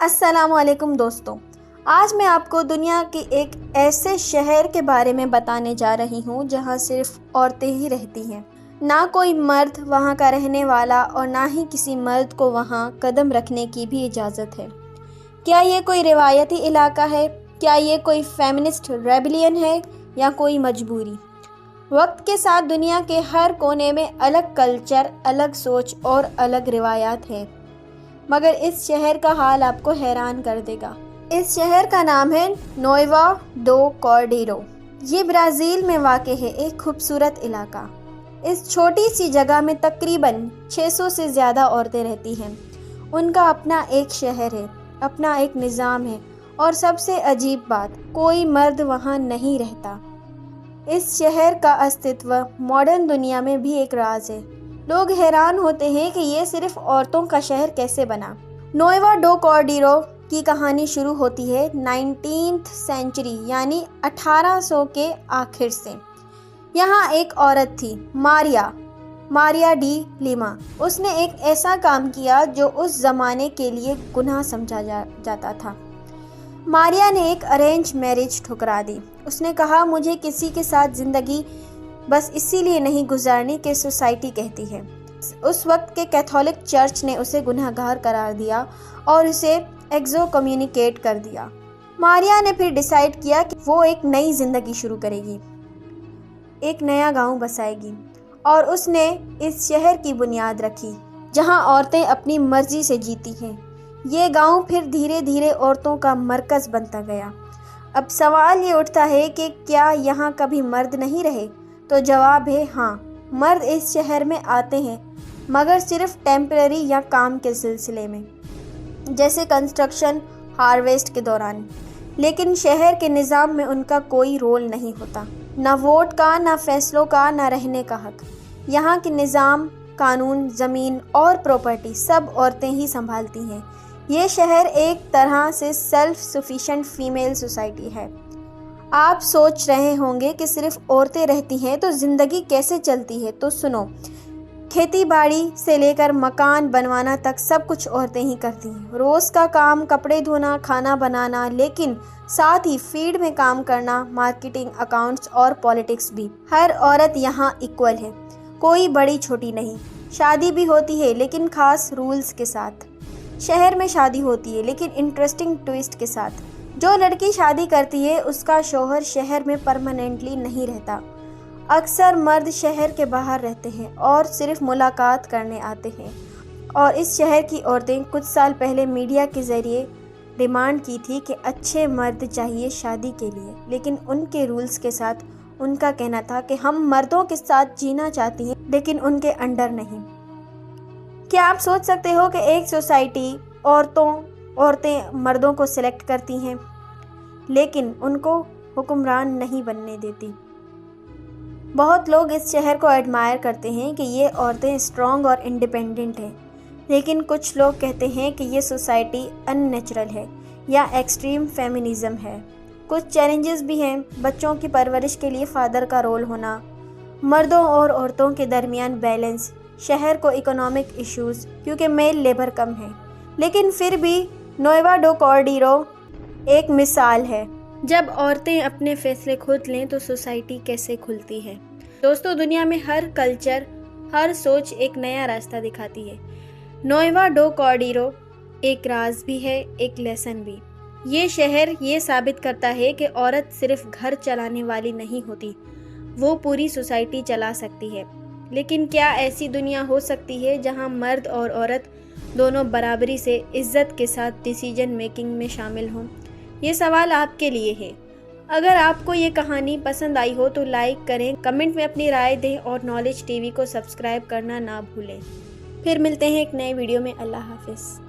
السلام علیکم دوستوں، آج میں آپ کو دنیا کے ایک ایسے شہر کے بارے میں بتانے جا رہی ہوں جہاں صرف عورتیں ہی رہتی ہیں۔ نہ کوئی مرد وہاں کا رہنے والا اور نہ ہی کسی مرد کو وہاں قدم رکھنے کی بھی اجازت ہے۔ کیا یہ کوئی روایتی علاقہ ہے؟ کیا یہ کوئی فیمنسٹ ریبیلین ہے یا کوئی مجبوری؟ وقت کے ساتھ دنیا کے ہر کونے میں الگ کلچر، الگ سوچ اور الگ روایات ہیں، مگر اس شہر کا حال آپ کو حیران کر دے گا۔ اس شہر کا نام ہے نوئیوا ڈو کارڈیرو۔ یہ برازیل میں واقع ہے، ایک خوبصورت علاقہ۔ اس چھوٹی سی جگہ میں تقریباً 600 سے زیادہ عورتیں رہتی ہیں۔ ان کا اپنا ایک شہر ہے، اپنا ایک نظام ہے، اور سب سے عجیب بات، کوئی مرد وہاں نہیں رہتا۔ اس شہر کا استعمال ماڈرن دنیا میں بھی ایک راز ہے۔ لوگ حیران ہوتے ہیں کہ یہ صرف عورتوں کا شہر کیسے بنا۔ نوئیوا ڈو کارڈیرو کی کہانی شروع ہوتی ہے 19ویں سینچری یعنی 1800 کے آخر سے۔ یہاں ایک عورت تھی، ماریا ڈی لیما۔ اس نے ایک ایسا کام کیا جو اس زمانے کے لیے گناہ سمجھا جاتا تھا۔ ماریا نے ایک ارینج میرج ٹھکرا دی۔ اس نے کہا، مجھے کسی کے ساتھ زندگی بس اسی لیے نہیں گزارنی کہ سوسائٹی کہتی ہے۔ اس وقت کے کیتھولک چرچ نے اسے گنہگار قرار دیا اور اسے ایکسو کمیونیکیٹ کر دیا۔ ماریا نے پھر ڈیسائیڈ کیا کہ وہ ایک نئی زندگی شروع کرے گی، ایک نیا گاؤں بسائے گی، اور اس نے اس شہر کی بنیاد رکھی جہاں عورتیں اپنی مرضی سے جیتی ہیں۔ یہ گاؤں پھر دھیرے دھیرے عورتوں کا مرکز بنتا گیا۔ اب سوال یہ اٹھتا ہے کہ کیا یہاں کبھی مرد نہیں رہے؟ تو جواب ہے ہاں، مرد اس شہر میں آتے ہیں، مگر صرف ٹیمپرری یا کام کے سلسلے میں، جیسے کنسٹرکشن، ہارویسٹ کے دوران۔ لیکن شہر کے نظام میں ان کا کوئی رول نہیں ہوتا، نہ ووٹ کا، نہ فیصلوں کا، نہ رہنے کا حق۔ یہاں کے نظام، قانون، زمین اور پراپرٹی سب عورتیں ہی سنبھالتی ہیں۔ یہ شہر ایک طرح سے سیلف سفیشینٹ فیمیل سوسائٹی ہے۔ آپ سوچ رہے ہوں گے کہ صرف عورتیں رہتی ہیں تو زندگی کیسے چلتی ہے؟ تو سنو، کھیتی باڑی سے لے کر مکان بنوانا تک سب کچھ عورتیں ہی کرتی ہیں۔ روز کا کام، کپڑے دھونا، کھانا بنانا، لیکن ساتھ ہی فیلڈ میں کام کرنا، مارکیٹنگ، اکاؤنٹس اور پالیٹکس بھی۔ ہر عورت یہاں ایکول ہے، کوئی بڑی چھوٹی نہیں۔ شادی بھی ہوتی ہے، لیکن خاص رولز کے ساتھ۔ شہر میں شادی ہوتی ہے، لیکن انٹرسٹنگ ٹوئسٹ کے ساتھ۔ جو لڑکی شادی کرتی ہے اس کا شوہر شہر میں پرماننٹلی نہیں رہتا۔ اکثر مرد شہر کے باہر رہتے ہیں اور صرف ملاقات کرنے آتے ہیں۔ اور اس شہر کی عورتیں کچھ سال پہلے میڈیا کے ذریعے ڈیمانڈ کی تھی کہ اچھے مرد چاہیے شادی کے لیے، لیکن ان کے رولز کے ساتھ۔ ان کا کہنا تھا کہ ہم مردوں کے ساتھ جینا چاہتی ہیں، لیکن ان کے انڈر نہیں۔ کیا آپ سوچ سکتے ہو کہ ایک سوسائٹی عورتیں مردوں کو سلیکٹ کرتی ہیں، لیکن ان کو حکمران نہیں بننے دیتی؟ بہت لوگ اس شہر کو ایڈمائر کرتے ہیں کہ یہ عورتیں اسٹرانگ اور انڈیپینڈنٹ ہیں، لیکن کچھ لوگ کہتے ہیں کہ یہ سوسائٹی ان نیچرل ہے یا ایکسٹریم فیمنزم ہے۔ کچھ چیلنجز بھی ہیں، بچوں کی پرورش کے لیے فادر کا رول ہونا، مردوں اور عورتوں کے درمیان بیلنس، شہر کو اکنامک ایشوز کیونکہ میل لیبر کم ہے۔ لیکن پھر بھی نوئیوا ڈو کارڈیرو ایک مثال ہے۔ جب عورتیں اپنے فیصلے خود لیں تو سوسائٹی کیسے کھلتی ہے۔ دوستو، دنیا میں ہر کلچر، ہر سوچ ایک نیا راستہ دکھاتی ہے۔ نوئیوا ڈو کارڈیرو ایک راز بھی ہے، ایک لیسن بھی۔ یہ شہر یہ ثابت کرتا ہے کہ عورت صرف گھر چلانے والی نہیں ہوتی، وہ پوری سوسائٹی چلا سکتی ہے۔ لیکن کیا ایسی دنیا ہو سکتی ہے جہاں مرد اور عورت دونوں برابری سے عزت کے ساتھ ڈیسیجن میکنگ میں شامل ہوں؟ یہ سوال آپ کے لیے ہے۔ اگر آپ کو یہ کہانی پسند آئی ہو تو لائک کریں، کمنٹ میں اپنی رائے دیں اور نالج ٹی وی کو سبسکرائب کرنا نہ بھولیں۔ پھر ملتے ہیں ایک نئے ویڈیو میں۔ اللہ حافظ۔